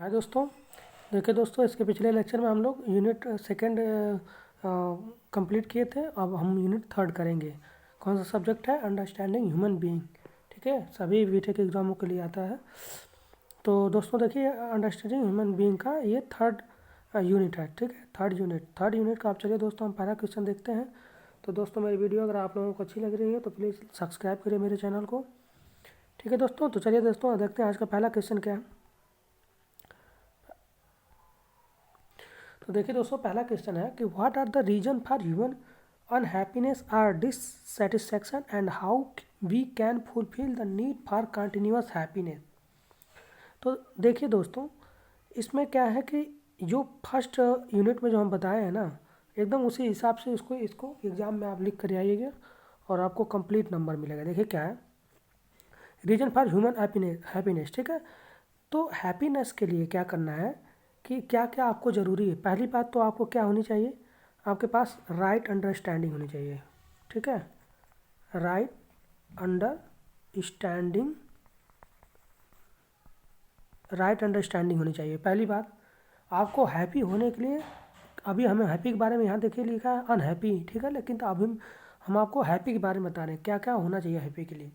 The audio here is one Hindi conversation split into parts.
हाय दोस्तों। देखिए दोस्तों, इसके पिछले लेक्चर में हम लोग यूनिट सेकंड कंप्लीट किए थे। अब हम यूनिट थर्ड करेंगे। कौन सा सब्जेक्ट है? Understanding human being. ठीक है, सभी बीटेक एग्जामों के लिए आता है। तो दोस्तों देखिए, अंडरस्टैंडिंग ह्यूमन बीइंग का ये थर्ड यूनिट है। ठीक है, थर्ड यूनिट का। आप चलिए दोस्तों, हम पहला क्वेश्चन देखते हैं। तो दोस्तों, मेरी वीडियो अगर आप लोगों को अच्छी लग रही है तो प्लीज़ सब्सक्राइब करिए मेरे चैनल को। ठीक है दोस्तों, तो चलिए दोस्तों देखते हैं आज का पहला क्वेश्चन क्या है। तो देखिए दोस्तों, पहला क्वेश्चन है कि what are the reason for human unhappiness or dissatisfaction and how we can fulfil the need for continuous happiness. तो देखिए दोस्तों, इसमें क्या है कि जो फर्स्ट यूनिट में जो हम बताए हैं ना, एकदम उसी हिसाब से इसको इसको एग्ज़ाम में आप लिख कर आइएगा और आपको कंप्लीट नंबर मिलेगा। देखिए क्या है, रीजन फॉर ह्यूमन हैप्पीनेस। ठीक है, तो हैप्पीनेस के लिए क्या करना है कि क्या क्या आपको ज़रूरी है। पहली बात तो आपको क्या होनी चाहिए, आपके पास राइट अंडरस्टैंडिंग होनी चाहिए। ठीक है, राइट अंडरस्टैंडिंग, राइट अंडरस्टैंडिंग होनी चाहिए। पहली बात, आपको हैप्पी होने के लिए, अभी हमें हैप्पी के बारे में यहाँ देखिए लिखा है अनहैप्पी। ठीक है, लेकिन तो अभी हम आपको हैप्पी के बारे में बता रहे हैं क्या क्या होना चाहिए हैप्पी के लिए।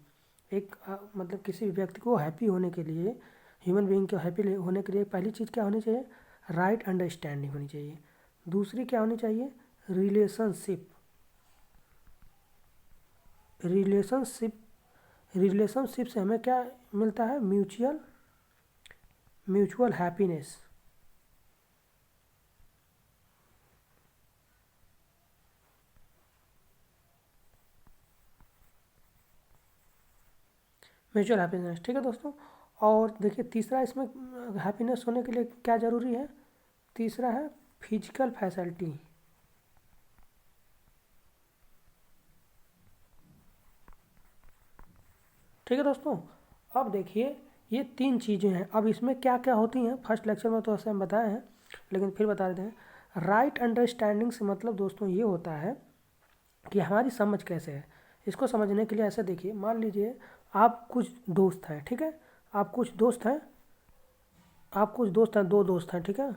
एक मतलब किसी भी व्यक्ति को हैप्पी होने के लिए, ह्यूमन बीइंग को हैप्पी होने के लिए पहली चीज़ क्या होनी चाहिए, राइट अंडरस्टैंडिंग होनी चाहिए। दूसरी क्या होनी चाहिए, रिलेशनशिप। रिलेशनशिप रिलेशनशिप से हमें क्या मिलता है, म्यूचुअल हैप्पीनेस। Mutual happiness. ठीक है दोस्तों, और देखिए तीसरा इसमें हैप्पीनेस होने के लिए क्या ज़रूरी है, तीसरा है फिजिकल फैसिलिटी। ठीक है दोस्तों, अब देखिए ये तीन चीज़ें हैं। अब इसमें क्या क्या होती हैं, फर्स्ट लेक्चर में तो ऐसे हम बताए हैं, लेकिन फिर बता देते हैं। राइट अंडरस्टैंडिंग से मतलब दोस्तों ये होता है कि हमारी समझ कैसे है। इसको समझने के लिए ऐसे देखिए, मान लीजिए आप कुछ दोस्त हैं। ठीक है, आप कुछ दोस्त हैं, दो दोस्त हैं। ठीक है,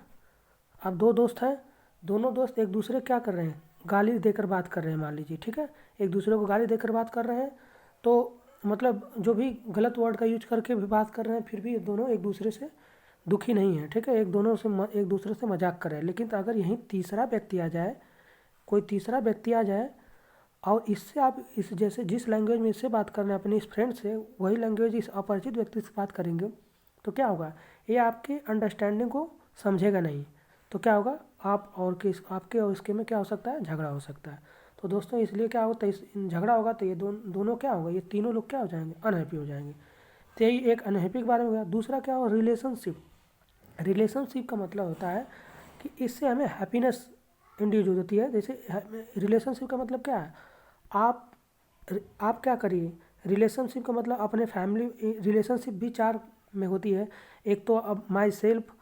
अब दो दोस्त हैं, दोनों दोस्त एक दूसरे क्या कर रहे हैं, गाली देकर बात कर रहे हैं मान लीजिए। ठीक है, एक दूसरे को गाली देकर बात कर रहे हैं, तो मतलब जो भी गलत वर्ड का यूज करके भी बात कर रहे हैं, फिर भी ये दोनों एक दूसरे से दुखी नहीं है। ठीक है, एक दूसरे से मजाक कर रहे हैं। लेकिन तो अगर यहीं तीसरा व्यक्ति आ जाए, कोई तीसरा व्यक्ति आ जाए और इससे आप इस जैसे जिस लैंग्वेज में इससे बात कर रहे हैं अपने इस फ्रेंड से, वही लैंग्वेज इस अपरिचित व्यक्ति से बात करेंगे, तो क्या होगा, ये आपके अंडरस्टैंडिंग को समझेगा नहीं। तो क्या होगा, आप और किस आपके और इसके में क्या हो सकता है, झगड़ा हो सकता है। तो दोस्तों इसलिए क्या होता है, झगड़ा होगा तो ये दोनों क्या होगा, ये तीनों लोग क्या हो जाएंगे, अनहैप्पी हो जाएंगे। तो यही एक अनहैप्पी के बारे में हो गया। दूसरा क्या होगा, रिलेशनशिप। रिलेशनशिप का मतलब होता है कि इससे हमें हैप्पीनेस इंड्यूस होती है। जैसे रिलेशनशिप का मतलब क्या है, आप आप क्या करिए, रिलेशनशिप का मतलब अपने फैमिली, रिलेशनशिप भी चार में होती है। एक तो अब माई सेल्फ,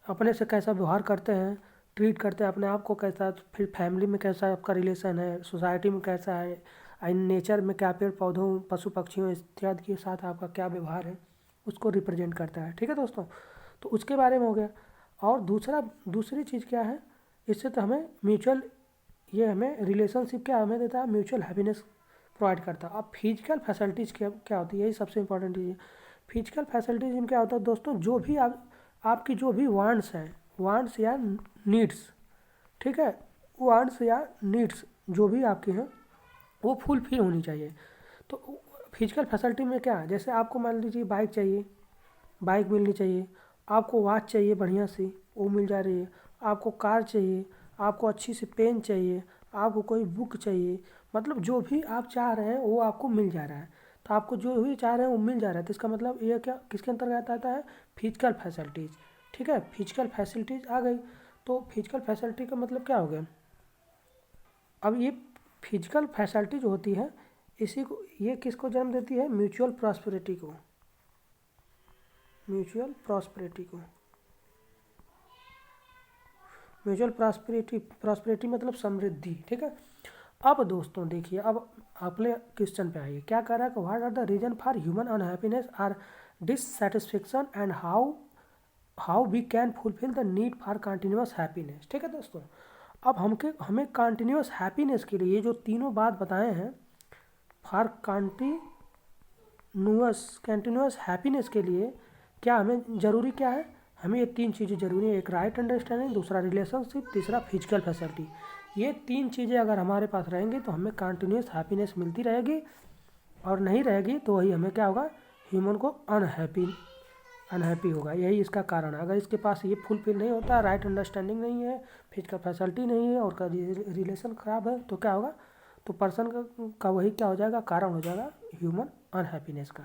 अपने से कैसा व्यवहार करते हैं, ट्रीट करते हैं अपने आप को कैसा, फिर फैमिली में कैसा आपका रिलेशन है, सोसाइटी में कैसा है, नेचर में क्या, पेड़ पौधों पशु पक्षियों इत्यादि के साथ आपका क्या व्यवहार है, उसको रिप्रेजेंट करता है। ठीक है दोस्तों, तो उसके बारे में हो गया। और दूसरी चीज़ क्या है, इससे तो हमें म्यूचुअल, ये हमें रिलेशनशिप क्या हमें देता है, म्यूचुअल हैप्पीनेस प्रोवाइड करता है। अब फिजिकल फैसिलिटीज़ क्या होती है, यही सबसे इंपॉर्टेंट चीज़ है। फिजिकल फैसिलिटीज़ में क्या होता है दोस्तों, जो भी आपकी जो भी वांट्स हैं, वांट्स या नीड्स, ठीक है, वांट्स या नीड्स जो भी आपके हैं वो फुलफिल होनी चाहिए। तो फिजिकल फैसिलिटी में क्या है, जैसे आपको मान लीजिए बाइक चाहिए, बाइक मिलनी चाहिए। आपको वॉच चाहिए बढ़िया सी, वो मिल जा रही है। आपको कार चाहिए, आपको अच्छी सी पेन चाहिए, आपको कोई बुक चाहिए, मतलब जो भी आप चाह रहे हैं वो आपको मिल जा रहा है। तो आपको जो भी चाह रहे हैं वो मिल जा रहा है, तो इसका मतलब ये क्या किसके अंतर्गत आता है, फिजिकल फैसिलिटीज़। ठीक है, फिजिकल फैसिलिटीज़ आ गई। तो फिजिकल फैसिलिटी का मतलब क्या हो गया, अब ये फिजिकल फैसिलिटी जो होती है, इसी को ये किसको जन्म देती है, म्यूचुअल प्रॉस्पेरिटी को। म्यूचुअल प्रॉस्पेरिटी को, म्यूचुअल प्रॉस्पेरिटी मतलब समृद्धि। ठीक है, अब दोस्तों देखिए, अब अगले क्वेश्चन पे आइए। क्या कह रहा है कि what are the reason for human unhappiness or dissatisfaction and how how we can fulfil the need for continuous happiness. ठीक है दोस्तों, अब हमें कंटिन्यूस हैप्पीनेस के लिए ये जो तीनों बात बताए हैं, फॉर कंटिन्यूस हैप्पीनेस के लिए क्या हमें ज़रूरी क्या है, हमें ये तीन चीज़ें ज़रूरी है। एक राइट अंडरस्टैंडिंग, दूसरा रिलेशनशिप, तीसरा फिजिकल फैसिलिटी। ये तीन चीज़ें अगर हमारे पास रहेंगी तो हमें कंटिन्यूस हैप्पीनेस मिलती रहेगी, और नहीं रहेगी तो वही हमें क्या होगा, ह्यूमन को अनहैप्पी होगा। यही इसका कारण है। अगर इसके पास ये फुलफिल नहीं होता, राइट अंडरस्टैंडिंग नहीं है, फिजिकल फैसिलिटी नहीं है, और का रिलेशन ख़राब है, तो क्या होगा, तो पर्सन का वही क्या हो जाएगा, कारण हो जाएगा ह्यूमन अनहैप्पीनेस का।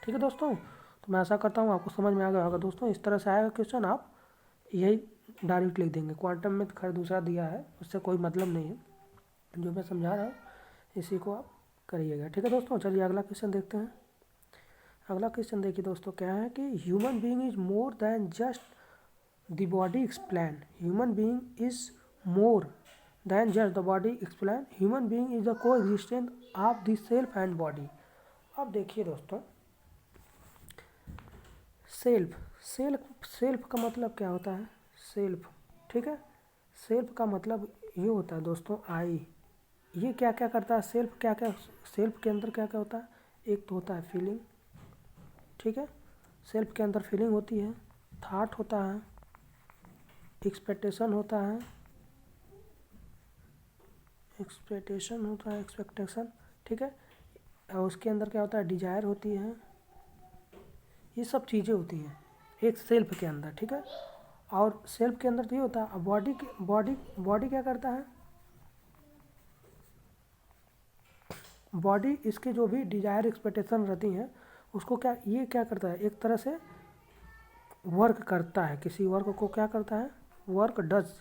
ठीक है दोस्तों, तो मैं आशा करता हूँ आपको समझ में आ गया होगा दोस्तों। इस तरह से आएगा क्वेश्चन, आप यही डायरेक्ट लिख देंगे। क्वांटम में खैर दूसरा दिया है, उससे कोई मतलब नहीं है, जो मैं समझा रहा हूँ इसी को आप करिएगा। ठीक है दोस्तों, चलिए अगला क्वेश्चन देखते हैं। अगला क्वेश्चन देखिए दोस्तों, क्या है कि human being is more than just the body explain. Human being is more than just the body explain. Human being is the coexistence of the self and body. अब देखिए दोस्तों, सेल्फ का मतलब क्या होता है, सेल्फ। ठीक है, सेल्फ का मतलब ये होता है दोस्तों, आई। ये क्या क्या करता है, सेल्फ क्या क्या, सेल्फ के अंदर क्या क्या होता है, एक तो होता है फीलिंग। ठीक है, सेल्फ के अंदर फीलिंग होती है, थाट होता है, एक्सपेक्टेशन होता है, एक्सपेक्टेशन। ठीक है, और उसके अंदर क्या होता है, डिजायर होती है। ये सब चीज़ें होती हैं एक सेल्फ के अंदर। ठीक है, और सेल्फ के अंदर तो ये होता है। बॉडी क्या करता है, बॉडी इसके जो भी डिजायर एक्सपेक्टेशन रहती हैं उसको क्या, ये क्या करता है, एक तरह से वर्क करता है, किसी वर्क को क्या करता है, वर्क डज,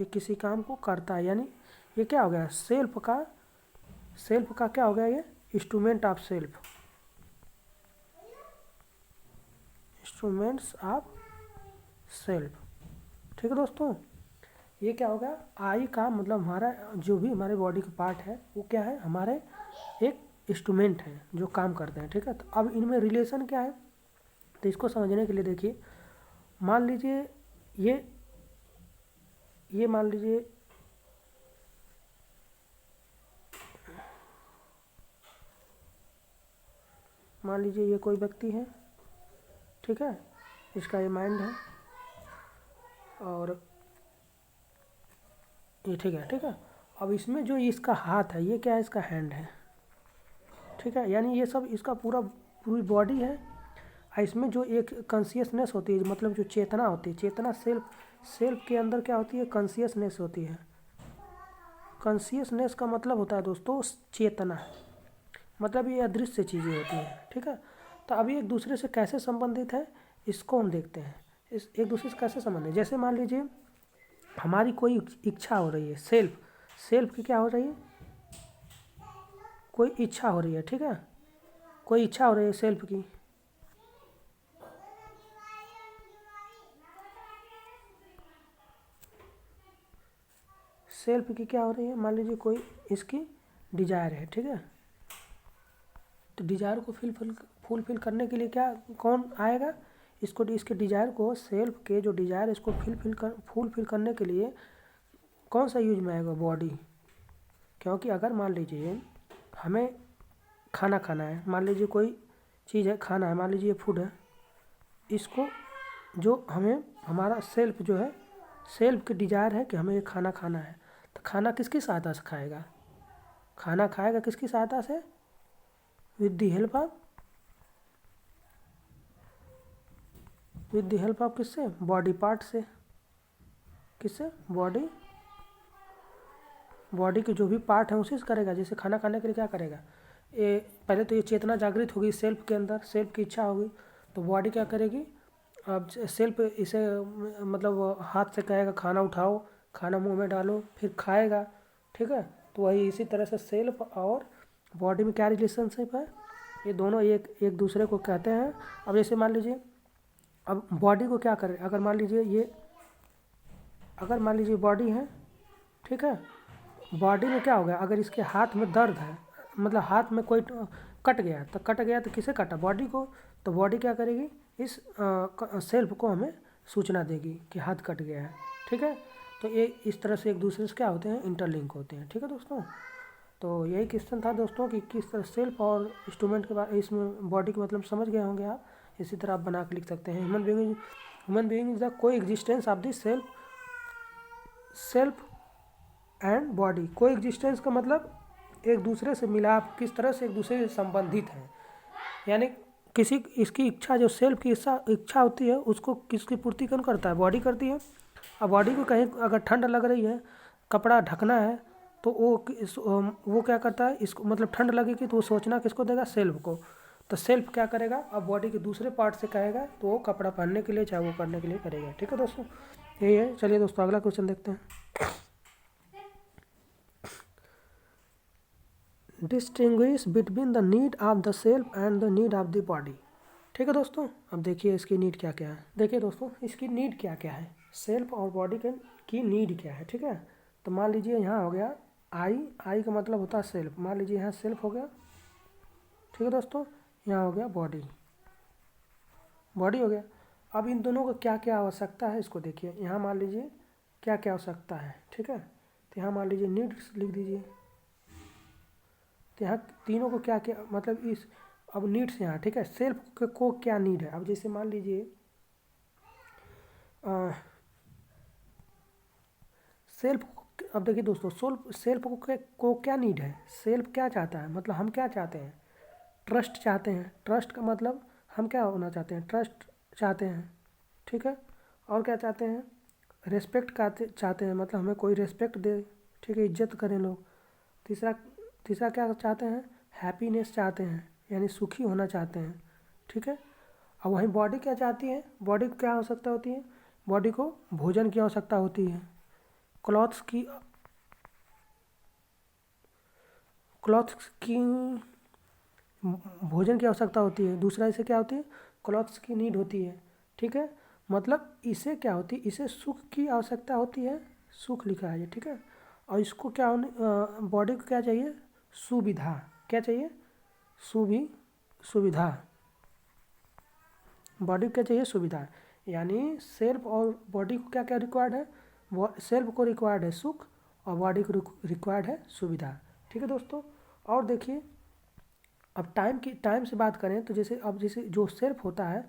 ये किसी काम को करता है। यानी ये क्या हो गया, सेल्फ का क्या हो गया, ये instrument of self, instruments of self. ठीक है दोस्तों, ये क्या होगा, आई का मतलब हमारा जो भी हमारे बॉडी का पार्ट है वो क्या है, हमारे एक इंस्ट्रूमेंट है जो काम करते हैं। ठीक है, तो अब इनमें रिलेशन क्या है, तो इसको समझने के लिए देखिए, मान लीजिए ये मान लीजिए ये कोई व्यक्ति है। ठीक है, इसका ये माइंड है, और ये ठीक है। अब इसमें जो इसका हाथ है, ये क्या है, इसका हैंड है। ठीक है, यानी ये सब इसका पूरी बॉडी है। और इसमें जो एक कॉन्शियसनेस होती है, मतलब जो चेतना होती है, चेतना सेल्फ के अंदर क्या होती है, कॉन्शियसनेस होती है। कॉन्शियसनेस का मतलब होता है दोस्तों चेतना, मतलब ये अदृश्य चीज़ें होती हैं। ठीक है, तो अभी एक दूसरे से कैसे संबंधित है इसको हम देखते हैं। इस एक दूसरे से कैसे संबंधित, जैसे मान लीजिए हमारी कोई इच्छा हो रही है, सेल्फ की क्या हो रही है, कोई इच्छा हो रही है। ठीक है, कोई इच्छा हो रही है सेल्फ की, सेल्फ की क्या हो रही है, मान लीजिए कोई इसकी डिजायर है। ठीक है, तो डिजायर को फुलफिल करने के लिए क्या, कौन आएगा, इसके डिजायर को, सेल्फ के जो डिजायर इसको फुलफिल करने के लिए कौन सा यूज में आएगा, बॉडी। क्योंकि अगर मान लीजिए हमें खाना खाना है, मान लीजिए कोई चीज़ है, खाना है, मान लीजिए फूड है, इसको जो हमें हमारा सेल्फ जो है, सेल्फ की डिजायर है कि हमें ये खाना खाना है, तो खाना किसकी सहायता से खाएगा, खाना खाएगा किसकी सहायता से, विद द हेल्प ऑफ किससे, बॉडी पार्ट से। किससे, बॉडी के जो भी पार्ट है उसी से करेगा। जैसे खाना खाने के लिए क्या करेगा, ये पहले तो ये चेतना जागृत होगी सेल्फ के अंदर, सेल्फ की इच्छा होगी, तो बॉडी क्या करेगी, अब सेल्फ इसे मतलब हाथ से कहेगा खाना उठाओ, खाना मुंह में डालो, फिर खाएगा। ठीक है, तो वही इसी तरह से सेल्फ और बॉडी में क्या रिलेशनशिप है, ये दोनों एक दूसरे को कहते हैं। अब जैसे मान लीजिए, अब बॉडी को क्या करें, अगर मान लीजिए बॉडी है। ठीक है, बॉडी में क्या हो गया, अगर इसके हाथ में दर्द है, मतलब हाथ में कोई कट गया, तो किसे कटा, बॉडी को, तो बॉडी क्या करेगी, इस सेल्फ को हमें सूचना देगी कि हाथ कट गया है, ठीक है। तो ये इस तरह से एक दूसरे से क्या होते हैं, इंटरलिंक होते हैं, ठीक है दोस्तों। तो यही क्वेश्चन था दोस्तों कि किस तरह सेल्फ और इंस्ट्रूमेंट के बारे इसमें बॉडी के मतलब समझ गए होंगे आप। इसी तरह आप बना के लिख सकते हैं, human being is the coexistence of the self and body. को एग्जिस्टेंस का मतलब एक दूसरे से मिलाप, किस तरह से एक दूसरे से संबंधित हैं, यानी किसी इसकी इच्छा, जो सेल्फ की इच्छा होती है उसको किसकी पूर्ति कौन करता है, बॉडी करती है। अब बॉडी को कहीं अगर ठंड लग रही है, कपड़ा ढकना है, तो वो क्या करता है, इसको मतलब ठंड लगेगी तो वो सोचना किसको देगा, सेल्फ को। तो सेल्फ क्या करेगा, अब बॉडी के दूसरे पार्ट से कहेगा तो वो कपड़ा पहनने के लिए चाहे वो करने के लिए करेगा, ठीक है दोस्तों। यही है। चलिए दोस्तों अगला क्वेश्चन देखते हैं। Distinguish between the need of the self and the need of the body, ठीक है दोस्तों। अब देखिए इसकी नीड क्या क्या है। देखिए दोस्तों इसकी नीड क्या क्या है, सेल्फ और बॉडी की नीड क्या है, ठीक है। तो मान लीजिए यहाँ हो गया आई का मतलब होता है सेल्फ, मान लीजिए यहाँ सेल्फ हो गया, ठीक है दोस्तों। यहाँ हो गया बॉडी हो गया। अब इन दोनों को क्या क्या आवश्यकता है इसको देखिए। यहाँ मान लीजिए क्या क्या आवश्यकता है, ठीक है। तो यहाँ मान लीजिए नीड्स लिख दीजिए। तो यहाँ तीनों को क्या क्या मतलब इस, अब नीड्स यहाँ, ठीक है। सेल्फ को क्या नीड है, अब जैसे मान लीजिए सेल्फ, अब देखिए दोस्तों सेल्फ को क्या नीड है, सेल्फ क्या चाहता है, मतलब हम क्या चाहते हैं, ट्रस्ट चाहते हैं। ट्रस्ट का मतलब हम क्या होना चाहते हैं, ट्रस्ट चाहते हैं, ठीक है। और क्या चाहते हैं, रेस्पेक्ट चाहते हैं, मतलब हमें कोई रेस्पेक्ट दे, ठीक है, इज्जत करें लोग। तीसरा तीसरा क्या चाहते हैं, हैप्पीनेस चाहते हैं, यानी सुखी होना चाहते हैं, ठीक है। अब वहीं बॉडी क्या चाहती है, बॉडी को क्या आवश्यकता होती है, बॉडी को भोजन की आवश्यकता होती है, क्लॉथ्स की भोजन की आवश्यकता होती है। दूसरा इसे क्या होती है, क्लॉथ्स की नीड होती है, ठीक है। मतलब इसे क्या होती है, इसे सुख की आवश्यकता होती है, सुख लिखा है ये, ठीक है। और इसको क्या होने, बॉडी को क्या चाहिए, सुविधा, क्या चाहिए, सुविधा, बॉडी को क्या चाहिए, सुविधा। यानी सेल्फ और बॉडी को क्या क्या रिक्वायर्ड है, सेल्फ को रिक्वायर्ड है सुख और बॉडी को रिक्वायर्ड है सुविधा, ठीक है दोस्तों। और देखिए अब टाइम से बात करें तो जैसे अब जैसे जो सेल्फ होता है,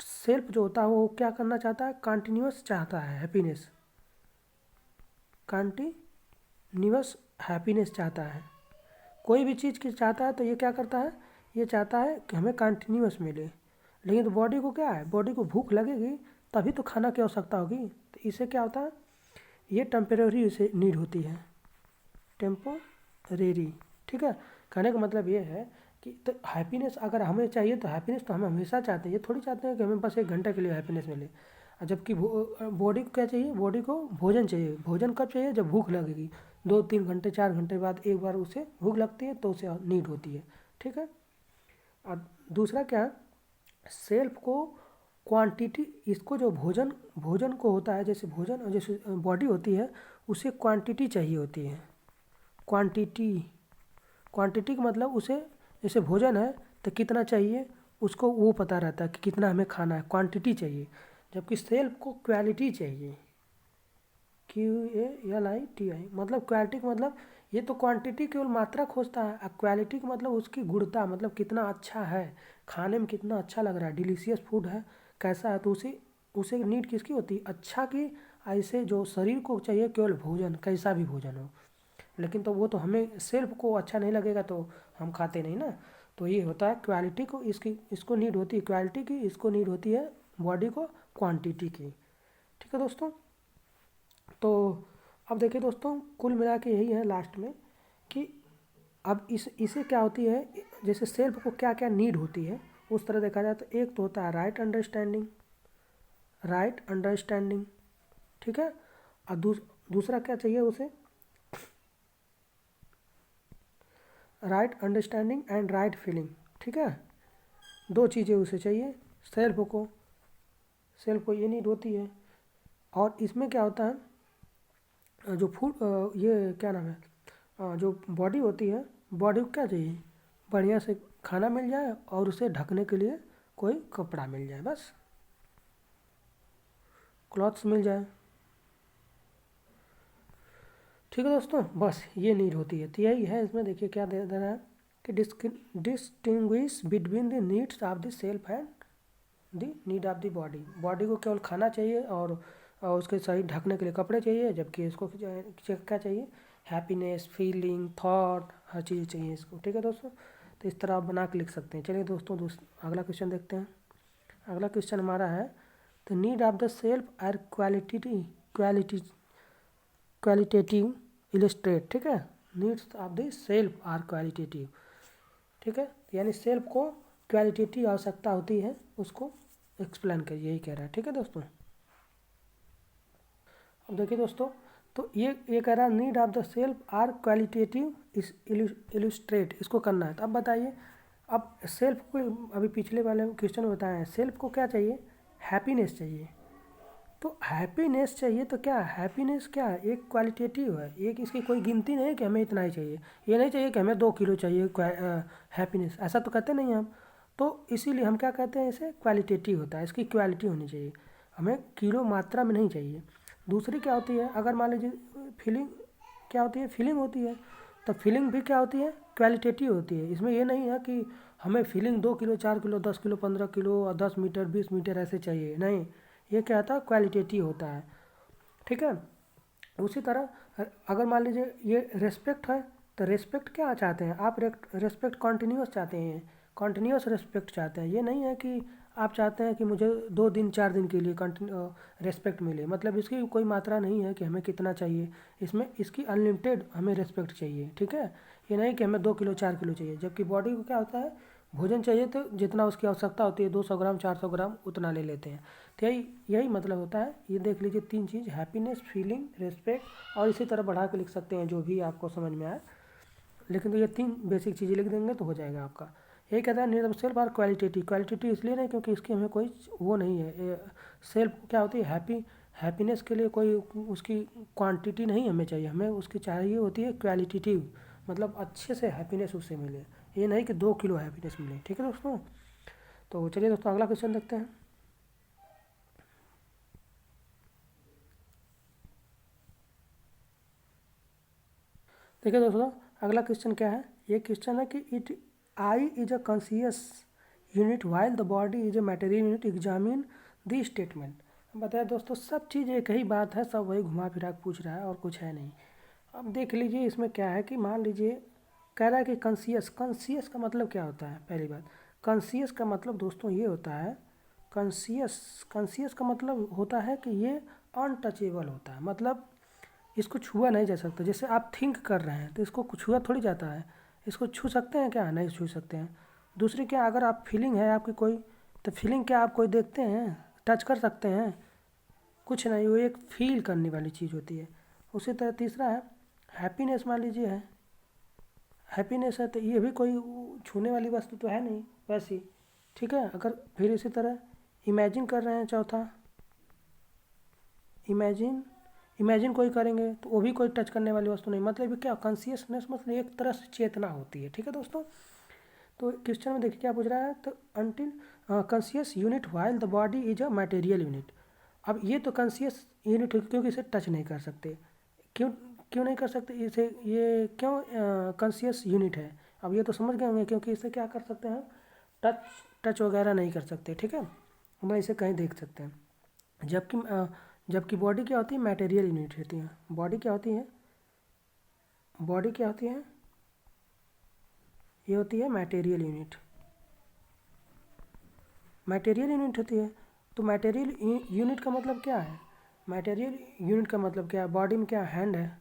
सेल्फ जो होता है वो क्या करना चाहता है, कंटिन्यूअस चाहता है हैप्पीनेस, कंटिन्यूअस हैप्पीनेस चाहता है। कोई भी चीज़ की चाहता है तो ये क्या करता है, ये चाहता है कि हमें कंटिन्यूअस मिले। लेकिन तो बॉडी को क्या है, बॉडी को भूख लगेगी तभी तो खाना की आवश्यकता होगी। तो इसे क्या होता है, ये टेम्परेरी इसे नीड होती है, टेम्पोरेरी, ठीक है। कहने का मतलब ये है कि तो हैप्पीनेस अगर हमें चाहिए तो हैप्पीनेस तो हम हमेशा चाहते हैं, ये थोड़ी चाहते हैं कि हमें बस 1 घंटे के लिए हैप्पीनेस मिले। जबकि बॉडी को क्या चाहिए, बॉडी को भोजन चाहिए। भोजन कब चाहिए, जब भूख लगेगी, 2-3 घंटे 4 घंटे बाद एक बार उसे भूख लगती है तो उसे नीड होती है, ठीक है। और दूसरा क्या, सेल्फ को क्वांटिटी, इसको जो भोजन को होता है, जैसे भोजन जैसे बॉडी होती है उसे क्वांटिटी चाहिए होती है, क्वांटिटी का मतलब उसे, जैसे भोजन है तो कितना चाहिए उसको वो पता रहता है कि कितना हमें खाना है, क्वांटिटी चाहिए। जबकि सेल्फ को क्वालिटी चाहिए, QALITI, मतलब क्वालिटी का मतलब ये तो क्वांटिटी केवल मात्रा खोजता है, और क्वालिटी का मतलब उसकी गुणता, मतलब कितना अच्छा है, खाने में कितना अच्छा लग रहा है, डिलीशियस फूड है, कैसा है। तो उसे नीड किसकी होती है, अच्छा की। ऐसे जो शरीर को चाहिए केवल भोजन, कैसा भी भोजन हो, लेकिन तो वो तो हमें सेल्फ को अच्छा नहीं लगेगा तो हम खाते नहीं ना। तो ये होता है क्वालिटी को इसको नीड होती है क्वालिटी की, इसको नीड होती है बॉडी को क्वांटिटी की, ठीक है दोस्तों। तो अब देखिए दोस्तों कुल मिला के यही है लास्ट में कि अब इसे क्या होती है, जैसे सेल्फ को क्या क्या नीड होती है उस तरह देखा जाए तो एक तो होता है राइट अंडरस्टैंडिंग, ठीक है। और दूसरा क्या चाहिए उसे, right understanding and right feeling, ठीक है। 2 चीज़ें उसे चाहिए सेल्फ को ये नीड होती है। और इसमें क्या होता है, जो फूड, ये क्या नाम है, जो बॉडी होती है, बॉडी को क्या चाहिए, बढ़िया से खाना मिल जाए और उसे ढकने के लिए कोई कपड़ा मिल जाए, बस। क्लॉथ्स मिल जाए। ठीक है दोस्तों, बस ये नीड होती है। तो यही है इसमें, देखिए क्या दे रहा है कि distinguish between the needs of the self and the need of the body. Body को केवल खाना चाहिए और उसके सही ढकने के लिए कपड़े चाहिए, जबकि इसको क्या चाहिए, हैप्पीनेस, फीलिंग, थॉट, हर चीज़ चाहिए इसको। ठीक है दोस्तों, तो इस तरह आप बना के लिख सकते हैं। चलिए दोस्तों, अगला क्वेश्चन देखते हैं। अगला क्वेश्चन हमारा है the need of the self are qualitative illustrate. ठीक है, needs of the self are qualitative. ठीक है, यानी सेल्फ को क्वालिटेटिव आवश्यकता होती है, उसको एक्सप्लेन करिए, यही कह रहा है। ठीक है दोस्तों, अब देखिए दोस्तों, तो ये कह रहा है need of the self are qualitative illustrate, इसको करना है। तो अब बताइए, अब सेल्फ को अभी पिछले वाले क्वेश्चन में बताया है, सेल्फ को क्या चाहिए, हैप्पीनेस चाहिए। तो हैप्पीनेस चाहिए तो क्या, हैप्पीनेस क्या है, एक क्वालिटेटिव है, एक इसकी कोई गिनती नहीं है कि हमें इतना ही चाहिए। ये नहीं चाहिए कि हमें 2 किलो चाहिए हैप्पीनेस, ऐसा तो कहते नहीं हम। तो इसीलिए हम क्या कहते हैं, इसे क्वालिटेटिव होता है, इसकी क्वालिटी होनी चाहिए, हमें किलो मात्रा में नहीं चाहिए। दूसरी क्या होती है, अगर मान लीजिए फीलिंग, क्या होती है, फीलिंग होती है। तो फीलिंग भी क्या होती है, क्वालिटेटिव होती है। इसमें ये नहीं है कि हमें feeling 2 kilo, 4 kilo, 10 kilo, 15 kilo और 10 मीटर, 20 मीटर ऐसे चाहिए, नहीं। ये क्या होता है, क्वालिटेटिव होता है। ठीक है, उसी तरह अगर मान लीजिए ये रेस्पेक्ट है, तो रेस्पेक्ट क्या चाहते हैं आप, रेस्पेक्ट कॉन्टीन्यूस चाहते हैं, कॉन्टीन्यूस रेस्पेक्ट चाहते हैं। ये नहीं है कि आप चाहते हैं कि मुझे 2 दिन 4 दिन के लिए रेस्पेक्ट मिले, मतलब इसकी कोई मात्रा नहीं है कि हमें कितना चाहिए। इसमें इसकी अनलिमिटेड हमें रेस्पेक्ट चाहिए। ठीक है, ये नहीं कि हमें 2 किलो 4 किलो चाहिए, जबकि बॉडी को क्या होता है, भोजन चाहिए तो जितना उसकी आवश्यकता होती है, 200 ग्राम 400 ग्राम उतना ले लेते हैं। तो यही मतलब होता है। ये देख लीजिए 3 चीज़, हैप्पीनेस, फीलिंग, रेस्पेक्ट, और इसी तरह बढ़ा के लिख सकते हैं जो भी आपको समझ में आए। लेकिन तो ये 3 बेसिक चीज़ें लिख देंगे तो हो जाएगा आपका। यही कहता है need of self are qualitative. Qualitative इसलिए नहीं क्योंकि इसकी हमें कोई वो नहीं है। सेल्फ क्या होती है, हैप्पीनेस के लिए कोई उसकी क्वांटिटी नहीं हमें चाहिए, हमें उसकी चाहिए होती है क्वालिटेटिव, मतलब अच्छे से हैप्पीनेस उससे मिले, ये नहीं कि 2 किलो हैप्पीनेस मिले। ठीक है दोस्तों, तो चलिए दोस्तों अगला क्वेश्चन देखते हैं। देखिए दोस्तों, अगला क्वेश्चन क्या है, ये क्वेश्चन है कि it I is a conscious unit while the body is a material unit, examine the statement. बताया दोस्तों, सब चीज़ एक ही बात है, सब वही घुमा फिरा के पूछ रहा है और कुछ है नहीं। अब देख लीजिए इसमें क्या है कि मान लीजिए कह रहा है कि कॉन्शियस का मतलब क्या होता है। पहली बात, कॉन्शियस का मतलब दोस्तों ये होता है, कॉन्शियस का मतलब होता है कि ये अनटचेबल होता है, मतलब इसको छुआ नहीं जा सकता। जैसे आप थिंक कर रहे हैं तो इसको छुआ थोड़ी जाता है, इसको छू सकते हैं क्या, नहीं छू सकते हैं। दूसरी क्या, अगर आप फीलिंग है आपकी कोई, तो फीलिंग क्या आप कोई देखते हैं, टच कर सकते हैं, कुछ नहीं, वो एक फील करने वाली चीज़ होती है। उसी तरह तीसरा है हैप्पीनेस, मान लीजिए है हैप्पीनेस है, तो ये भी कोई छूने वाली वस्तु तो है नहीं वैसी। ठीक है, अगर फिर इसी तरह इमेजिन कर रहे हैं, चौथा इमेजिन कोई करेंगे तो वो भी कोई टच करने वाली वस्तु नहीं। मतलब ये क्या, कॉन्शियसनेस मतलब एक तरह से चेतना होती है। ठीक है दोस्तों, तो क्वेश्चन में देखिए क्या पूछ रहा है, तो until conscious unit while the body is a material unit. अब ये तो कॉन्शियस यूनिट है क्योंकि इसे टच नहीं कर सकते। क्यों क्यों नहीं कर सकते इसे, ये क्यों कॉन्शियस यूनिट है। अब ये तो समझ गए होंगे, क्योंकि इसे क्या कर सकते हैं, टच टच वगैरह नहीं कर सकते। ठीक है, हम इसे कहीं देख सकते हैं। जबकि बॉडी क्या होती है, मटेरियल यूनिट होती है। बॉडी क्या होती है, बॉडी क्या होती है, ये होती है मटेरियल यूनिट, मटेरियल यूनिट होती है। तो मटेरियल यूनिट का मतलब क्या है, मटेरियल यूनिट का मतलब क्या है, बॉडी में क्या हैंड है,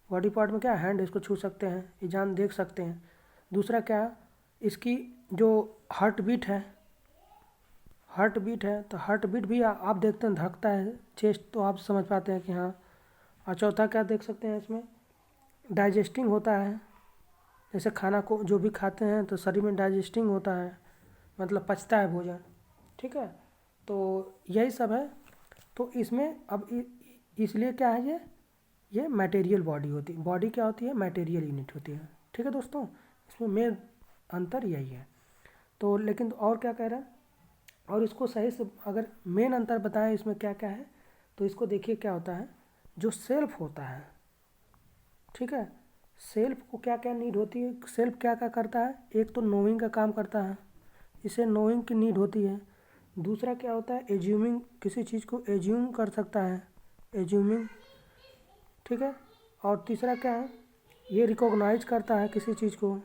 बॉडी पार्ट में क्या हैंड है, इसको छू सकते हैं, ये जान देख सकते हैं। दूसरा क्या, इसकी जो हार्ट बीट है, हार्ट बीट है, तो हार्ट बीट भी आप देखते हैं धड़कता है चेस्ट, तो आप समझ पाते हैं कि हाँ। और चौथा क्या देख सकते हैं इसमें, डाइजेस्टिंग होता है, जैसे खाना को जो भी खाते हैं तो शरीर में डाइजेस्टिंग होता है, मतलब पचता है भोजन। ठीक है, तो यही सब है। तो इसमें अब इसलिए क्या है, ये मटेरियल बॉडी होती है। बॉडी क्या होती है, मटेरियल यूनिट होती है। ठीक है दोस्तों, इसमें मेन अंतर यही है। तो लेकिन और क्या कह रहा है, और इसको सही से अगर मेन अंतर बताएं इसमें क्या क्या है, तो इसको देखिए क्या होता है, जो सेल्फ होता है, ठीक है, सेल्फ को क्या क्या नीड होती है, सेल्फ क्या क्या करता है, एक तो नोइंग का काम करता है, इसे नोइंग की नीड होती है। दूसरा क्या होता है, एज्यूमिंग, किसी चीज़ को एज्यूम कर सकता है, एज्यूमिंग, ठीक है। और तीसरा क्या है, ये रिकॉग्नाइज करता है किसी चीज़ को,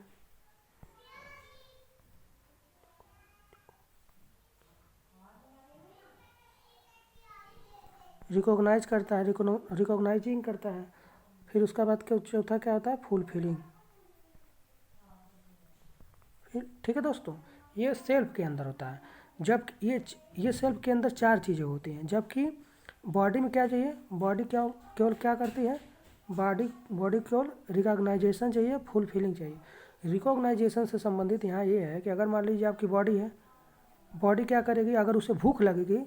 रिकॉग्नाइज करता है, रिकॉग्नाइजिंग करता है। फिर उसका बाद क्या, चौथा क्या होता है, फुलफिलिंग। फिर ठीक है दोस्तों, ये सेल्फ के अंदर होता है। जब ये सेल्फ के अंदर चार चीज़ें होती हैं, जबकि बॉडी में क्या चाहिए, बॉडी क्या केवल क्या करती है, बॉडी बॉडी केवल रिकॉग्नाइजेशन चाहिए, फुलफिलिंग चाहिए। रिकॉग्नाइजेशन से संबंधित यहाँ ये है कि अगर मान लीजिए आपकी बॉडी है, बॉडी क्या करेगी, अगर उसे भूख लगेगी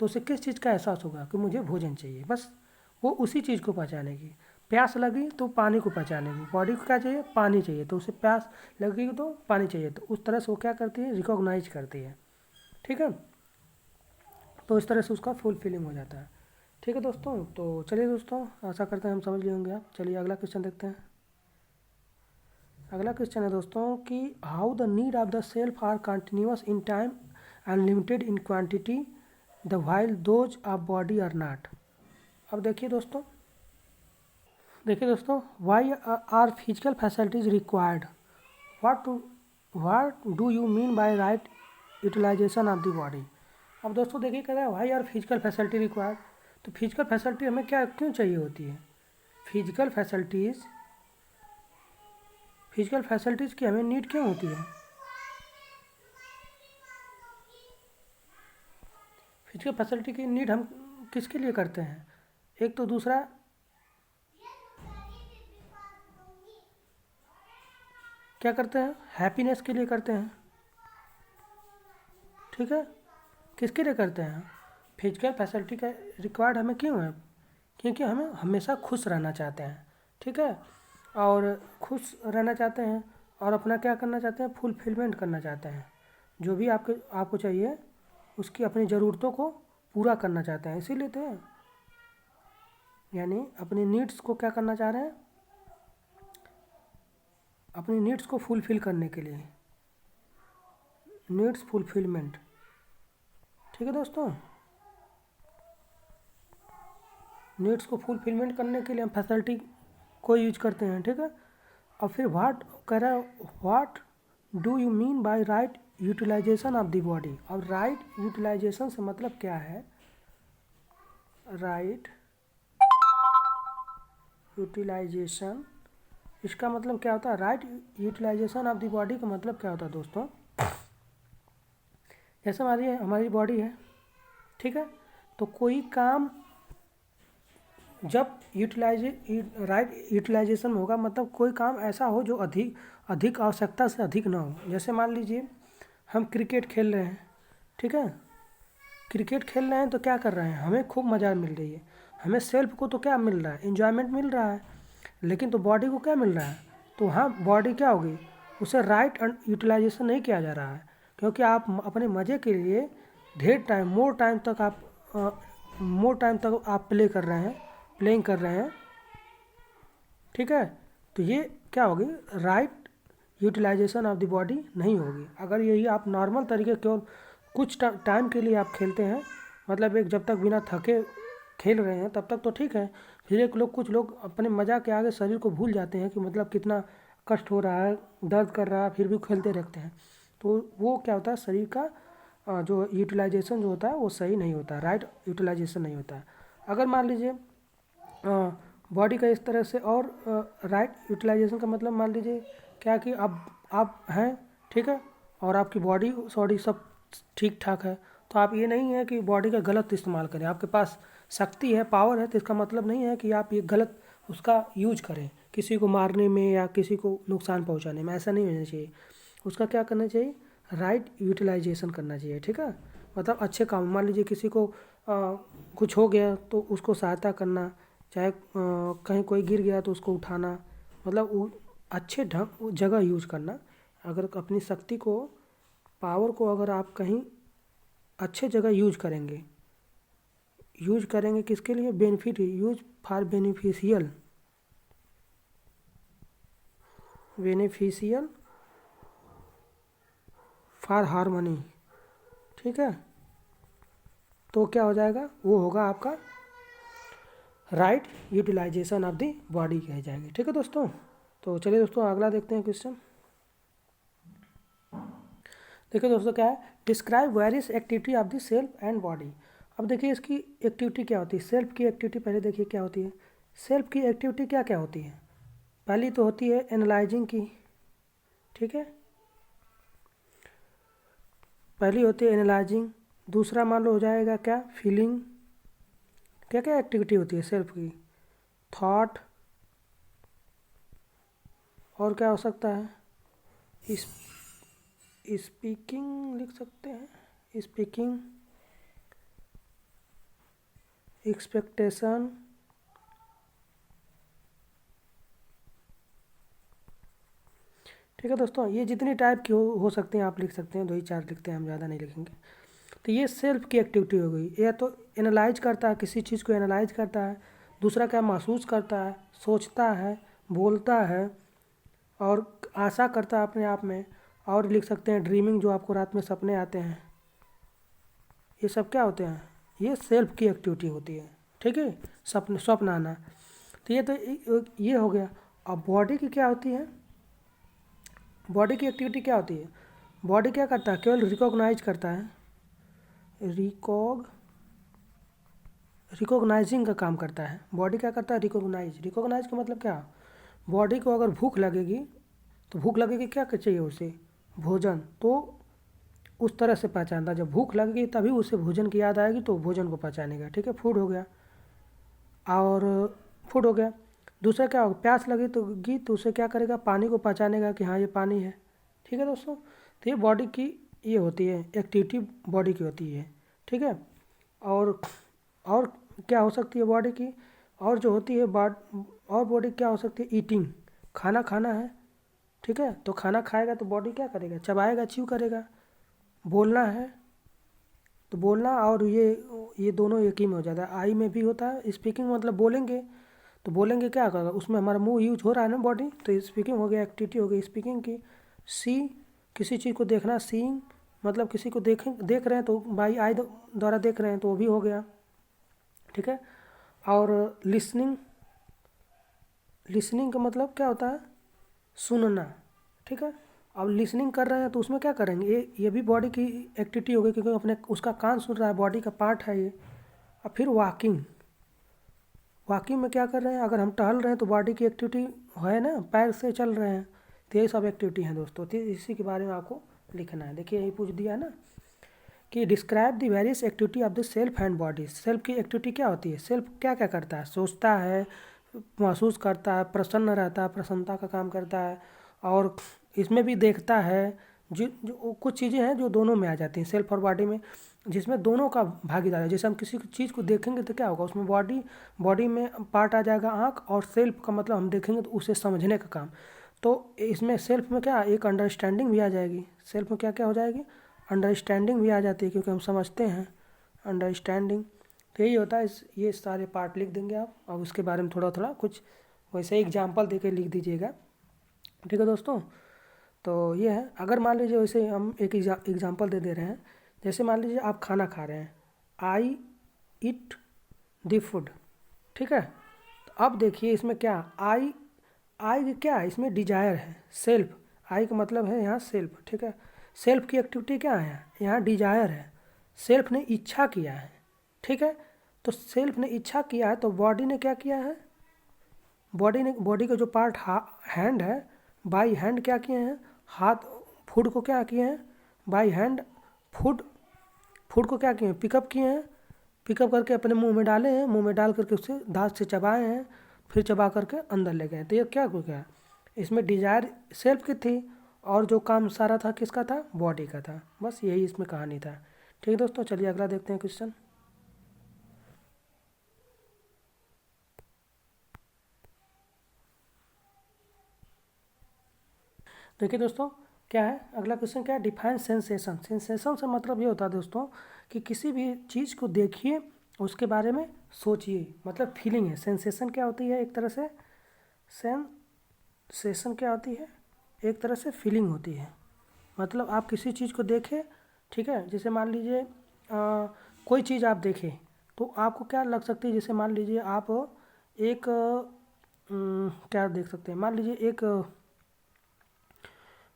तो उसे किस चीज़ का एहसास होगा कि मुझे भोजन चाहिए, बस वो उसी चीज़ को पहचानेगी। प्यास लगी तो पानी को पहचानेगी, बॉडी को क्या चाहिए, पानी चाहिए, तो उसे प्यास लगेगी तो पानी चाहिए, तो उस तरह से वो क्या करती है, रिकॉग्नाइज करती है, ठीक है। तो इस तरह से उसका फुलफिलिंग हो जाता है। ठीक है दोस्तों, तो चलिए दोस्तों, आशा करते हैं हम समझ लिए होंगे आप। चलिए अगला क्वेश्चन देखते हैं। अगला क्वेश्चन है दोस्तों कि how the need of the self are continuous in time and limited in quantity the while those of body are not. अब देखिए दोस्तों, why are physical facilities required, what do you mean by right utilization of the body. अब दोस्तों देखिए कह रहा है why are physical facility required, तो फिजिकल फैसिलिटी हमें क्या क्यों चाहिए होती है, फिजिकल फैसिलिटीज़ की हमें नीड क्यों होती है। फिजिकल फैसिलिटी की नीड हम किसके लिए करते हैं, एक तो दूसरा क्या करते हैं, हैप्पीनेस के लिए करते हैं, ठीक है। किसके लिए करते हैं, फिजिकल फैसिलिटी का रिक्वायर्ड हमें क्यों है, क्योंकि हमें हमेशा खुश रहना चाहते हैं, ठीक है। और खुश रहना चाहते हैं और अपना क्या करना चाहते हैं, फुलफिलमेंट करना चाहते हैं, जो भी आपको चाहिए उसकी अपनी ज़रूरतों को पूरा करना चाहते हैं, इसीलिए तो है। यानी अपनी नीड्स को क्या करना चाह रहे हैं, अपनी नीड्स को फुलफ़िल करने के लिए, नीड्स फुलफिलमेंट, ठीक है दोस्तों। नीड्स को फुलफिलमेंट करने के लिए हम फैसिलिटी को यूज करते हैं, ठीक है। और फिर व्हाट कह रहा है, what do you mean by right utilization of the body. अब राइट यूटिलाइजेशन से मतलब क्या है, राइट यूटिलाइजेशन, इसका मतलब क्या होता है, right utilization of the body का मतलब क्या होता है दोस्तों, जैसे हमारी बॉडी है, ठीक है, तो कोई काम जब राइट यूटिलाइजेशन होगा, मतलब कोई काम ऐसा हो जो अधिक आवश्यकता से अधिक ना हो। जैसे मान लीजिए हम क्रिकेट खेल रहे हैं, ठीक है, क्रिकेट खेल रहे हैं तो क्या कर रहे हैं, हमें खूब मज़ा मिल रही है, हमें सेल्फ को तो क्या मिल रहा है, इन्जॉयमेंट मिल रहा है, लेकिन तो बॉडी को क्या मिल रहा है, तो हाँ बॉडी क्या होगी, उसे राइट यूटिलाइजेशन नहीं किया जा रहा है, क्योंकि आप अपने मज़े के लिए मोर टाइम तक आप प्लेइंग कर रहे हैं, ठीक है। तो ये क्या होगी, right utilization of the body नहीं होगी। अगर यही आप नॉर्मल तरीके केवल कुछ टाइम के लिए आप खेलते हैं, मतलब एक जब तक बिना थके खेल रहे हैं तब तक तो ठीक है, फिर कुछ लोग अपने मज़ा के आगे शरीर को भूल जाते हैं कि मतलब कितना कष्ट हो रहा है, दर्द कर रहा है, फिर भी खेलते रहते हैं, तो वो क्या होता है, शरीर का जो यूटिलाइजेशन जो होता है वो सही नहीं होता, राइट यूटिलाइजेशन नहीं होता है। अगर मान लीजिए बॉडी का इस तरह से, और राइट यूटिलाइजेशन का मतलब मान लीजिए क्या कि अब आप हैं, ठीक है, और आपकी बॉडी सब ठीक ठाक है, तो आप ये नहीं है कि बॉडी का गलत इस्तेमाल करें, आपके पास शक्ति है, पावर है, तो इसका मतलब नहीं है कि आप ये गलत उसका यूज करें किसी को मारने में या किसी को नुकसान पहुंचाने में, ऐसा नहीं होना चाहिए। उसका क्या करना चाहिए, राइट यूटिलाइजेशन करना चाहिए, ठीक है। मतलब अच्छे काम, मान लीजिए किसी को कुछ हो गया तो उसको सहायता करना, चाहे कहीं कोई गिर गया तो उसको उठाना, मतलब वो अच्छे जगह यूज करना। अगर अपनी शक्ति को, पावर को अगर आप कहीं अच्छे जगह यूज करेंगे, यूज करेंगे किसके लिए, benefit, use for beneficial, beneficial for harmony, ठीक है। तो क्या हो जाएगा, वो होगा आपका right utilization of the body कह जाएगी, ठीक है दोस्तों। तो चलिए दोस्तों अगला देखते हैं क्वेश्चन। देखिए दोस्तों क्या है, describe various activity of the self and body. अब देखिए इसकी एक्टिविटी क्या होती है, सेल्फ की एक्टिविटी पहले देखिए क्या होती है। सेल्फ की एक्टिविटी क्या क्या होती है, पहली तो होती है एनालाइजिंग की, ठीक है, पहली होती है एनालाइजिंग। दूसरा मान लो हो जाएगा क्या, फीलिंग। क्या क्या एक्टिविटी होती है सेल्फ की, थॉट, और क्या हो सकता है, स्पीकिंग लिख सकते हैं, स्पीकिंग, एक्सपेक्टेशन, ठीक है दोस्तों। ये जितनी टाइप की हो सकते हैं आप लिख सकते हैं, 2 ही 4 लिखते हैं, हम ज़्यादा नहीं लिखेंगे। तो ये सेल्फ की एक्टिविटी हो गई। यह तो एनालाइज करता है, किसी चीज़ को एनालाइज करता है। दूसरा क्या, महसूस करता है, सोचता है, बोलता है, और आशा करता है अपने आप में। और लिख सकते हैं ड्रीमिंग, जो आपको रात में सपने आते हैं, ये सब क्या होते हैं, ये सेल्फ की एक्टिविटी होती है, ठीक है, स्वप्न आना। तो ये हो गया। अब बॉडी की क्या होती है, बॉडी की एक्टिविटी क्या होती है, बॉडी क्या करता है, केवल रिकॉग्नाइज करता है, रिकॉग्नाइजिंग का काम करता है। बॉडी क्या करता है, रिकॉग्नाइज का मतलब क्या, बॉडी को अगर भूख लगेगी तो भूख लगेगी क्या चाहिए उसे, भोजन। तो उस तरह से पहचानता, जब भूख लगेगी तभी उसे भोजन की याद आएगी तो भोजन को पहचानेगा, ठीक है, फूड हो गया। और फूड हो गया। दूसरा क्या होगा, प्यास लगी तो उसे क्या करेगा, पानी को पहचानेगा कि हाँ ये पानी है, ठीक है दोस्तों। तो ये बॉडी की ये होती है एक्टिविटी, बॉडी की होती है, ठीक है। और क्या हो सकती है बॉडी की, और जो होती है और बॉडी क्या हो सकती है, ईटिंग, खाना खाना है, ठीक है। तो खाना खाएगा तो बॉडी क्या करेगा, चबाएगा, च्यू करेगा। बोलना है तो बोलना और ये दोनों एक ही में हो जाता है। आई में भी होता है स्पीकिंग, मतलब बोलेंगे तो बोलेंगे क्या करेगा, उसमें हमारा मुंह यूज हो रहा है ना बॉडी, तो स्पीकिंग हो गया, एक्टिविटी हो गई स्पीकिंग की। सी, किसी चीज़ को देखना, सीइंग, मतलब किसी को देख रहे हैं तो बाई आई द्वारा देख रहे हैं तो वो भी हो गया, ठीक है। और लिसनिंग, लिसनिंग का मतलब क्या होता है, सुनना, ठीक है। अब लिसनिंग कर रहे हैं तो उसमें क्या करेंगे, ये भी बॉडी की एक्टिविटी हो गई, क्योंकि अपने उसका कान सुन रहा है, बॉडी का पार्ट है ये। अब फिर वॉकिंग, वॉकिंग में क्या कर रहे हैं, अगर हम टहल रहे हैं तो बॉडी की एक्टिविटी है ना, पैर से चल रहे हैं, तो ये सब एक्टिविटी हैं दोस्तों। तो इसी के बारे में आपको लिखना है। देखिए यही पूछ दिया है ना कि describe the various activity of the self and body. Self की एक्टिविटी क्या होती है, सेल्फ क्या क्या करता है, सोचता है, महसूस करता है, प्रसन्न रहता है, प्रसन्नता का काम करता है। और इसमें भी देखता है, जो कुछ चीज़ें हैं जो दोनों में आ जाती हैं सेल्फ और बॉडी में, जिसमें दोनों का भागीदार है। जैसे हम किसी चीज़ को देखेंगे तो क्या होगा, उसमें बॉडी में पार्ट आ जाएगा आँख, और सेल्फ का मतलब हम देखेंगे तो उसे समझने का काम। तो इसमें सेल्फ में क्या, एक अंडरस्टैंडिंग भी आ जाएगी। सेल्फ में क्या क्या हो जाएगी, अंडरस्टैंडिंग भी आ जाती है, क्योंकि हम समझते हैं, अंडरस्टैंडिंग। तो यही होता है, ये सारे पार्ट लिख देंगे आप, और उसके बारे में थोड़ा थोड़ा कुछ वैसे एग्जाम्पल दे के लिख दीजिएगा, ठीक है दोस्तों। तो ये है, अगर मान लीजिए वैसे हम एक एग्जाम्पल दे रहे हैं। जैसे मान लीजिए आप खाना खा रहे हैं, आई ईट द फूड, ठीक है। तो अब देखिए इसमें क्या, आई क्या है, इसमें डिजायर है, सेल्फ, आई का मतलब है यहाँ सेल्फ, ठीक है। सेल्फ की एक्टिविटी क्या है, यहाँ डिजायर है, सेल्फ ने इच्छा किया है, ठीक है। तो सेल्फ ने इच्छा किया है तो बॉडी ने क्या किया है, बॉडी का जो पार्ट हैंड है, बाई हैंड क्या किए हैं, हाथ, फूड को क्या किए हैं, बाई हैंड फूड को क्या किए हैं, पिकअप किए हैं, पिकअप करके अपने मुंह में डाले हैं, मुंह में डाल करके उसे दांत से चबाए हैं, फिर चबा करके अंदर ले गए। तो ये क्या हो गया, इसमें डिजायर सेल्फ की थी, और जो काम सारा था किसका था, बॉडी का था। बस यही इसमें कहानी था, ठीक है दोस्तों। चलिए अगला देखते हैं क्वेश्चन। देखिए दोस्तों क्या है, अगला क्वेश्चन क्या है, डिफाइन सेंसेशन। सेंसेशन से मतलब ये होता है दोस्तों कि किसी भी चीज़ को देखिए उसके बारे में सोचिए। मतलब फीलिंग है, सेंसेशन क्या होती है एक तरह से, सेंसेशन क्या होती है एक तरह से फीलिंग होती है। मतलब आप किसी चीज़ को देखें, ठीक है, जैसे मान लीजिए कोई चीज़ आप देखें तो आपको क्या लग सकती है, जैसे मान लीजिए आप एक क्या देख सकते हैं, मान लीजिए एक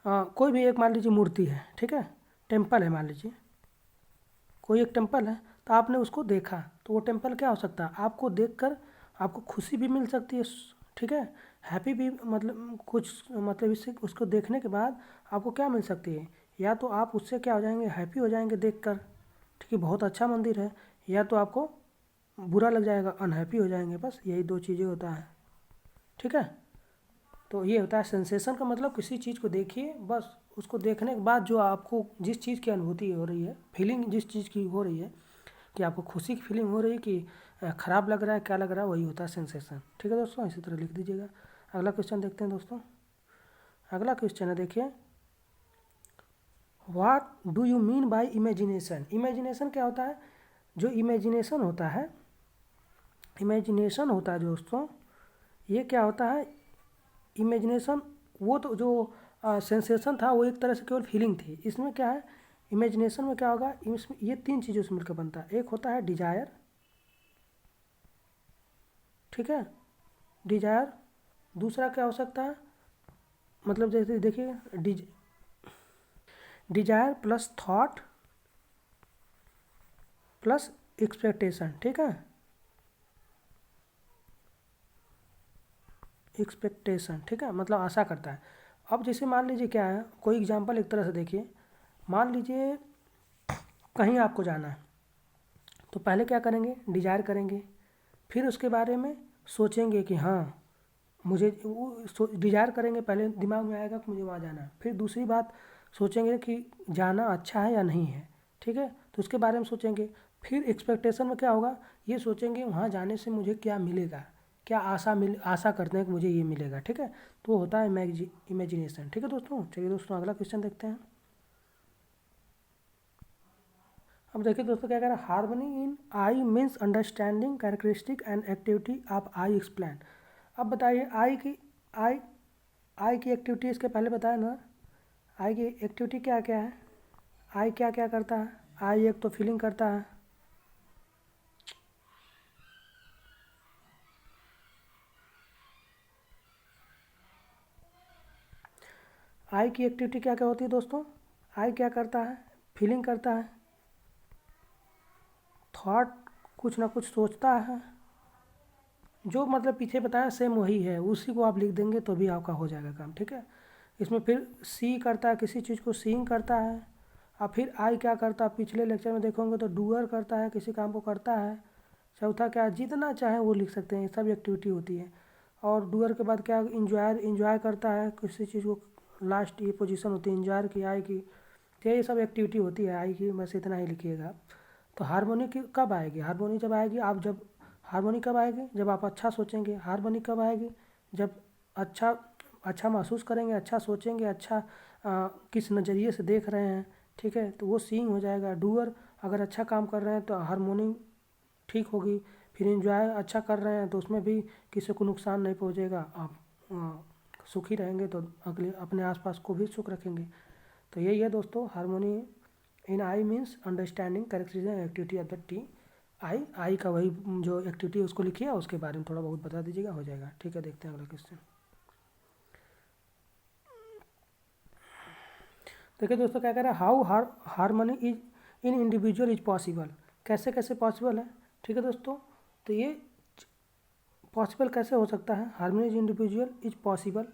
कोई भी एक मान लीजिए मूर्ति है, ठीक है, टेम्पल है, मान लीजिए कोई एक टेम्पल है, तो आपने उसको देखा तो वो टेम्पल क्या हो सकता है, आपको देखकर आपको खुशी भी मिल सकती है, ठीक है, हैप्पी भी, मतलब कुछ मतलब इससे उसको देखने के बाद आपको क्या मिल सकती है, या तो आप उससे क्या हो जाएंगे, हैप्पी हो जाएंगे देखकर, ठीक है, बहुत अच्छा मंदिर है, या तो आपको बुरा लग जाएगा, अनहैप्पी हो जाएंगे, बस यही दो चीज़ें होता है, ठीक है। तो ये होता है सेंसेशन का मतलब, किसी चीज़ को देखिए, बस उसको देखने के बाद जो आपको जिस चीज़ की अनुभूति हो रही है, फीलिंग जिस चीज़ की हो रही है, कि आपको खुशी की फीलिंग हो रही है कि ख़राब लग रहा है, क्या लग रहा है, वही होता है सेंसेशन, ठीक है दोस्तों, इसी तरह लिख दीजिएगा। अगला क्वेश्चन देखते हैं दोस्तों। अगला क्वेश्चन है, देखिए, what do you mean bye imagination. Imagination क्या होता है, जो इमेजिनेशन होता है, इमेजिनेशन होता है दोस्तों, ये क्या होता है, इमेजिनेशन, वो तो जो सेंसेशन था वो एक तरह से केवल फीलिंग थी, इसमें क्या है, इमेजिनेशन में क्या होगा, इसमें ये तीन चीज़ों से मिलकर बनता है, एक होता है डिजायर, ठीक है, डिजायर, दूसरा क्या हो सकता है, मतलब जैसे देखिए desire plus thought plus expectation, ठीक है, एक्सपेक्टेशन, ठीक है, मतलब आशा करता है। अब जैसे मान लीजिए क्या है, कोई एग्जांपल एक तरह से देखिए, मान लीजिए कहीं आपको जाना है, तो पहले क्या करेंगे, डिजायर करेंगे, फिर उसके बारे में सोचेंगे कि हाँ मुझे वो डिजायर करेंगे, पहले दिमाग में आएगा कि मुझे वहाँ जाना है, फिर दूसरी बात सोचेंगे कि जाना अच्छा है या नहीं है, ठीक है, तो उसके बारे में सोचेंगे, फिर एक्सपेक्टेशन में क्या होगा, ये सोचेंगे वहाँ जाने से मुझे क्या मिलेगा, क्या आशा करते हैं कि मुझे ये मिलेगा, ठीक है, तो वो होता है इमेजिनेशन, ठीक है दोस्तों। चलिए दोस्तों अगला क्वेश्चन देखते हैं। अब देखिए दोस्तों क्या कह रहा है, harmony in I means understanding characteristic and activity of I explain. अब बताइए आई आई की एक्टिविटी इसके पहले बताया ना, आई की एक्टिविटी क्या क्या है, आई क्या क्या करता है, आई एक तो फीलिंग करता है, आई की एक्टिविटी क्या क्या होती है दोस्तों, आई क्या करता है, फीलिंग करता है, थॉट कुछ ना कुछ सोचता है, जो मतलब पीछे बताया सेम वही है, उसी को आप लिख देंगे तो भी आपका हो जाएगा काम, ठीक है। इसमें फिर सी करता है, किसी चीज़ को सीइंग करता है, और फिर आई क्या करता है, पिछले लेक्चर में देखोगे तो डूअर करता है, किसी काम को करता है, चौथा क्या, जितना चाहे वो लिख सकते हैं, सब एक्टिविटी होती है, और डूअर के बाद क्या, इंजॉय करता है किसी चीज़ को, लास्ट ये पोजीशन होती है इंजॉय की, आई की, तो ये सब एक्टिविटी होती है आई की, बस इतना ही लिखिएगा। तो हारमोनी की कब आएगी, हारमोनी जब आएगी आप, जब हारमोनी कब आएगी, जब आप अच्छा सोचेंगे, हारमोनी कब आएगी, जब अच्छा अच्छा महसूस करेंगे, अच्छा सोचेंगे, अच्छा किस नज़रिए से देख रहे हैं, ठीक है, तो वो सीइंग हो जाएगा। डूअर अगर अच्छा काम कर रहे हैं तो हारमोनी ठीक होगी, फिर एंजॉय अच्छा कर रहे हैं तो उसमें भी किसी को नुकसान नहीं पहुंचेगा, आप सुखी रहेंगे तो अगले अपने आसपास को भी सुख रखेंगे। तो यही है दोस्तों, harmony in I means understanding characterism activity of the T. I का वही जो एक्टिविटी है उसको लिखिए, उसके बारे में थोड़ा बहुत बता दीजिएगा, हो जाएगा, ठीक है। देखते हैं अगला क्वेश्चन। देखिए दोस्तों क्या कह रहा है, how harmony is in individual is possible, कैसे कैसे पॉसिबल है, ठीक है दोस्तों। तो ये पॉसिबल कैसे हो सकता है, harmony is individual is possible,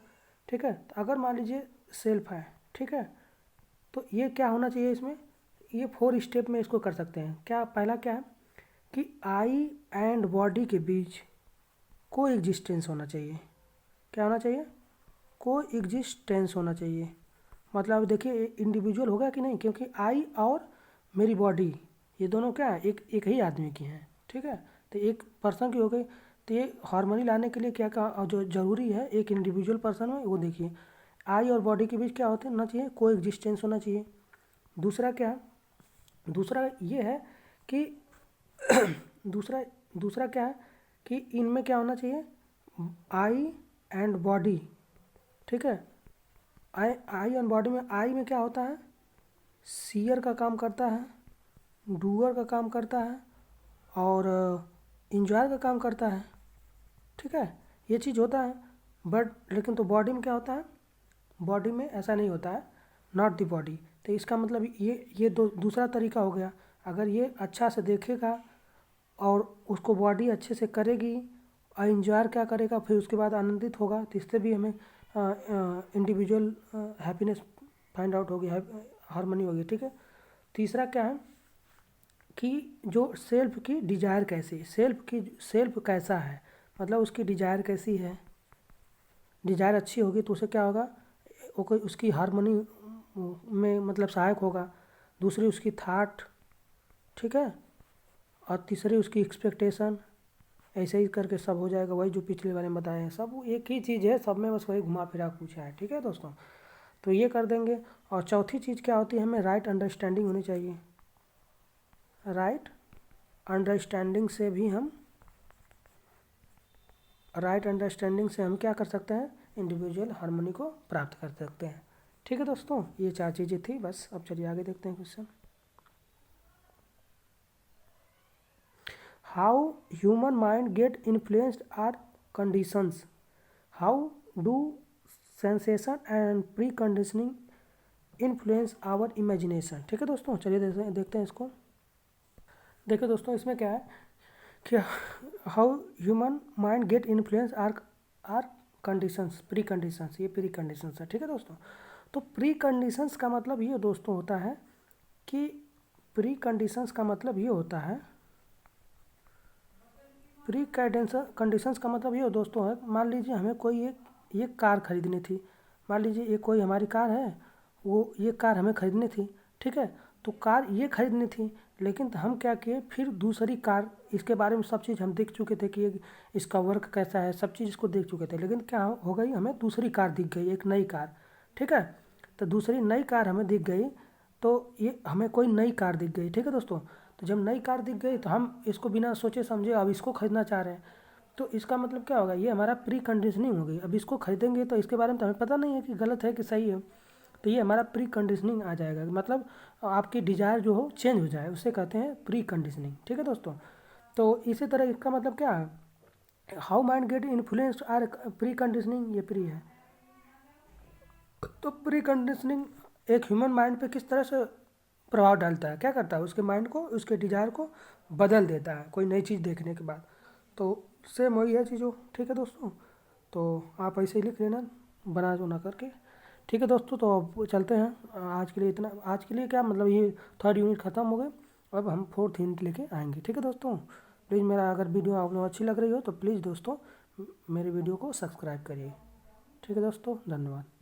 ठीक है। तो अगर मान लीजिए सेल्फ है, ठीक है, तो ये क्या होना चाहिए इसमें, ये 4 स्टेप में इसको कर सकते हैं। क्या पहला क्या है कि आई एंड बॉडी के बीच को एग्जिस्टेंस होना चाहिए, क्या होना चाहिए, को एग्जिस्टेंस होना चाहिए। मतलब देखिए इंडिविजुअल होगा कि नहीं, क्योंकि आई और मेरी बॉडी ये दोनों क्या है, एक एक ही आदमी की हैं, ठीक है, तो एक पर्सन की हो गई। तो ये हार्मनी लाने के लिए क्या क्या जो ज़रूरी है एक इंडिविजुअल पर्सन में, वो देखिए आई और बॉडी के बीच क्या होना चाहिए, को एग्जिस्टेंस होना चाहिए। दूसरा क्या, दूसरा ये है कि दूसरा दूसरा क्या है कि इनमें क्या होना चाहिए, आई एंड बॉडी, ठीक है। आई एंड बॉडी में आई में क्या होता है, सीयर का काम करता है, डूअर का काम करता है और इंजॉयर का काम करता है, ठीक है। ये चीज़ होता है। बट लेकिन तो बॉडी में क्या होता है, बॉडी में ऐसा नहीं होता है, नॉट द बॉडी। तो इसका मतलब ये दूसरा तरीका हो गया। अगर ये अच्छा से देखेगा और उसको बॉडी अच्छे से करेगी और इंजॉय क्या करेगा, फिर उसके बाद आनंदित होगा, तो इससे भी हमें इंडिविजुअल हैप्पीनेस फाइंड आउट होगी, हारमोनी होगी, ठीक है। तीसरा क्या है कि जो सेल्फ की डिजायर कैसी, सेल्फ कैसा है, मतलब उसकी डिजायर कैसी है। डिजायर अच्छी होगी तो उसे क्या होगा, वो कोई उसकी हारमोनी में मतलब सहायक होगा। दूसरी उसकी थाट, ठीक है। और तीसरी उसकी एक्सपेक्टेशन। ऐसे ही करके सब हो जाएगा, वही जो पिछले वाले में बताए हैं, सब एक ही चीज़ है, सब में बस वही घुमा फिरा पूछा है, ठीक है दोस्तों। तो ये कर देंगे। और चौथी चीज़ क्या होती है, हमें राइट अंडरस्टैंडिंग होनी चाहिए। राइट अंडरस्टैंडिंग से हम क्या कर सकते हैं, इंडिविजुअल हार्मनी को प्राप्त कर सकते हैं, ठीक है दोस्तों। ये 4 चीज़ें थी बस। अब चलिए आगे देखते हैं question. How human mind get influenced or conditions, how do sensation and pre conditioning influence our imagination, ठीक है दोस्तों। चलिए देखते हैं इसको। देखिए दोस्तों, इसमें क्या है कि how human mind get influence or conditions, pre conditions, ये प्री कंडीशंस है, ठीक है दोस्तों। तो प्री कंडीशंस का मतलब ये दोस्तों होता है कि प्री कंडीशंस का मतलब ये होता है, प्री कंडीशंस का मतलब ये दोस्तों है, मान लीजिए हमें कोई एक कार खरीदनी थी। मान लीजिए ये कोई हमारी कार है, वो ये कार हमें खरीदनी थी, ठीक है। तो कार ये खरीदनी थी, लेकिन हम क्या किए, फिर दूसरी कार, इसके बारे में सब चीज़ हम देख चुके थे कि इसका वर्क कैसा है, सब चीज़ इसको देख चुके थे। लेकिन क्या हो गई, हमें दूसरी कार दिख गई, एक नई कार, ठीक है। तो दूसरी नई कार हमें दिख गई, तो ये हमें कोई नई कार दिख गई, ठीक है दोस्तों। तो जब नई कार दिख गई तो हम इसको बिना सोचे समझे अब इसको खरीदना चाह रहे हैं। तो इसका मतलब क्या होगा, ये हमारा प्री कंडीशनिंग हो गई। अब इसको खरीदेंगे तो इसके बारे में तो हमें पता नहीं है कि गलत है कि सही है, तो ये हमारा प्री कंडीशनिंग आ जाएगा। मतलब आपकी डिज़ायर जो हो चेंज हो जाए, उसे कहते हैं प्री कंडीशनिंग, ठीक है दोस्तों। तो इसी तरह इसका मतलब क्या है, how mind get influenced or pre conditioning, ये प्री है। तो प्री कंडीशनिंग एक ह्यूमन माइंड पे किस तरह से प्रभाव डालता है, क्या करता है, उसके माइंड को, उसके डिज़ायर को बदल देता है कोई नई चीज़ देखने के बाद। तो सेम वही है चीज़ों, ठीक है दोस्तों। तो आप ऐसे ही लिख लेना बना करके, ठीक है दोस्तों। तो अब चलते हैं, आज के लिए इतना, आज के लिए क्या मतलब, ये 3rd यूनिट ख़त्म हो गए, अब हम 4th यूनिट लेके आएंगे, ठीक है दोस्तों। प्लीज़ मेरा अगर वीडियो आप लोग अच्छी लग रही हो तो प्लीज़ दोस्तों मेरे वीडियो को सब्सक्राइब करिए, ठीक है दोस्तों। धन्यवाद।